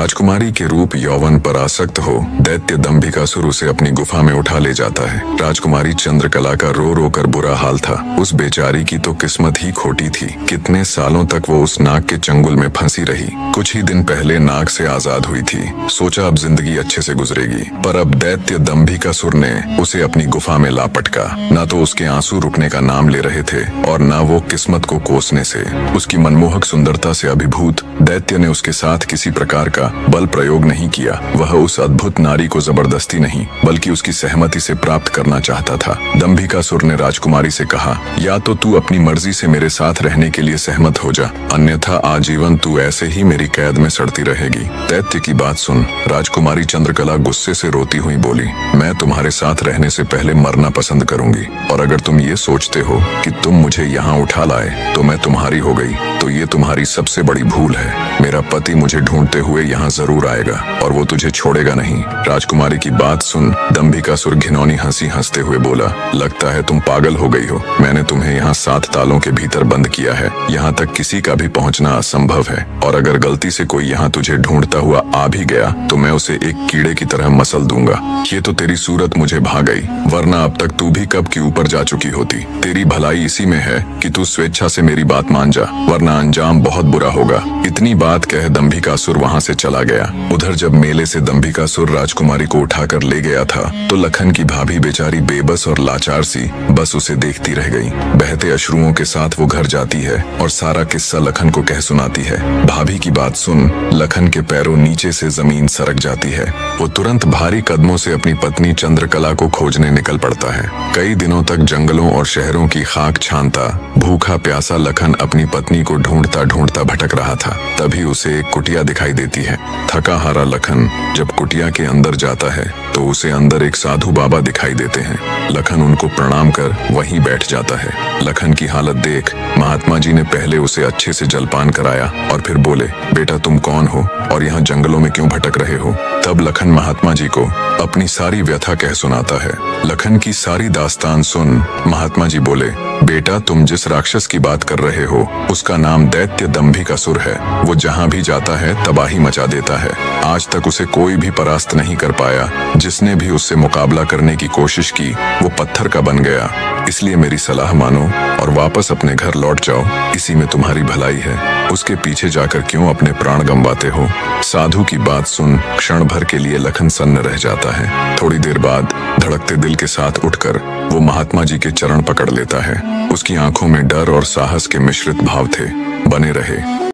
राजकुमारी के रूप यौवन पर आसक्त हो दैत्य दंभिकासुर उसे अपनी गुफा में उठा ले जाता है। राजकुमारी चंद्रकला का रो रो कर बुरा हाल था। उस बेचारी की तो किस्मत ही खोटी थी। कितने सालों तक वो उस नाग के चंगुल में फंसी रही। कुछ ही दिन पहले नाग से आजाद हुई थी। सोचा अब जिंदगी अच्छे से गुजरेगी, पर अब दैत्य दंभिकासुर ने उसे अपनी गुफा में ला पटका। न तो उसके आंसू रुकने का नाम ले रहे थे और न वो किस्मत को कोसने से। उसकी मनमोहक सुंदरता से अभिभूत दैत्य ने उसके साथ किसी प्रकार का बल प्रयोग नहीं किया। वह उस अद्भुत नारी को जबरदस्ती नहीं बल्कि उसकी सहमति से प्राप्त करना चाहता था। दंभिकासुर ने राजकुमारी से कहा, या तो तू अपनी मर्जी से मेरे साथ रहने के लिए सहमत हो जा, अन्यथा आजीवन तू ऐसे ही मेरी कैद में सड़ती रहेगी। दैत्य की बात सुन राजकुमारी चंद्रकला गुस्से से रोती हुई बोली, मैं तुम्हारे साथ रहने से पहले मरना पसंद करूंगी, और अगर तुम ये सोचते हो कि तुम मुझे यहाँ उठा लाए तो मैं तुम्हारी हो गई तो ये तुम्हारी सबसे बड़ी भूल है। मेरा पति मुझे ढूंढते हुए यहाँ जरूर आएगा और वो तुझे छोड़ेगा नहीं। राजकुमारी की बात सुन दंभिकासुर घिनौनी हंसी हंसते हुए बोला, लगता है तुम पागल हो गई हो। मैंने तुम्हें यहाँ 7 तालों के भीतर बंद किया है। यहाँ तक किसी का भी पहुँचना असंभव है, और अगर गलती से कोई यहाँ तुझे ढूंढता हुआ आ भी गया तो मैं उसे एक कीड़े की तरह मसल दूंगा। ये तो तेरी सूरत मुझे भा गई, वरना अब तक तू भी कब की ऊपर जा चुकी होती। तेरी भलाई इसी में है कि तू स्वेच्छा से मेरी बात मान जा, वरना अंजाम बहुत बुरा होगा। इतनी बात कह दंभिकासुर वहाँ से चला गया। उधर जब मेले से दंभिकासुर राजकुमारी को उठाकर ले गया था तो लखन की भाभी बेचारी बेबस और लाचार सी बस उसे देखती रह गई। बहते अश्रुओं के साथ वो घर जाती है और सारा किस्सा लखन को कह सुनाती है। भाभी की बात सुन लखन के पैरों नीचे से जमीन सरक जाती है। वो तुरंत भारी कदमों से अपनी पत्नी चंद्रकला को खोजने निकल पड़ता है। कई दिनों तक जंगलों और शहरों की खाक छानता भूखा प्यासा लखन अपनी पत्नी को ढूंढता ढूंढता भटक रहा था। तभी उसे एक कुटिया दिखाई देती है। थका हारा लखन जब कुटिया के अंदर जाता है तो उसे अंदर एक साधु बाबा दिखाई देते हैं। लखन उनको प्रणाम कर वहीं बैठ जाता है। लखन की हालत देख महात्मा जी ने पहले उसे अच्छे से जलपान कराया और फिर बोले, बेटा तुम कौन हो और यहाँ जंगलों में क्यों भटक रहे हो। तब लखन महात्मा जी को अपनी सारी व्यथा कह सुनाता है। लखन की सारी दास्तान सुन महात्मा जी बोले, बेटा तुम जिस राक्षस की बात कर रहे हो उसका नाम दैत्य दंभिकासुर है। वो जहाँ भी जाता है तबाही मचा देता है। आज तक उसे कोई भी परास्त नहीं कर पाया। जिसने भी उससे मुकाबला करने की कोशिश की वो पत्थर का बन गया। इसलिए मेरी सलाह मानो और वापस अपने घर लौट जाओ, इसी में तुम्हारी भलाई है। उसके पीछे जाकर क्यों अपने प्राण गंवाते हो। साधु की बात सुन क्षण भर के लिए लखन सन्न रह जाता है। थोड़ी देर बाद धड़कते दिल के साथ उठकर वो महात्मा जी के चरण पकड़ लेता है। उसकी आंखों में डर और साहस के मिश्रित भाव थे। बने रहे।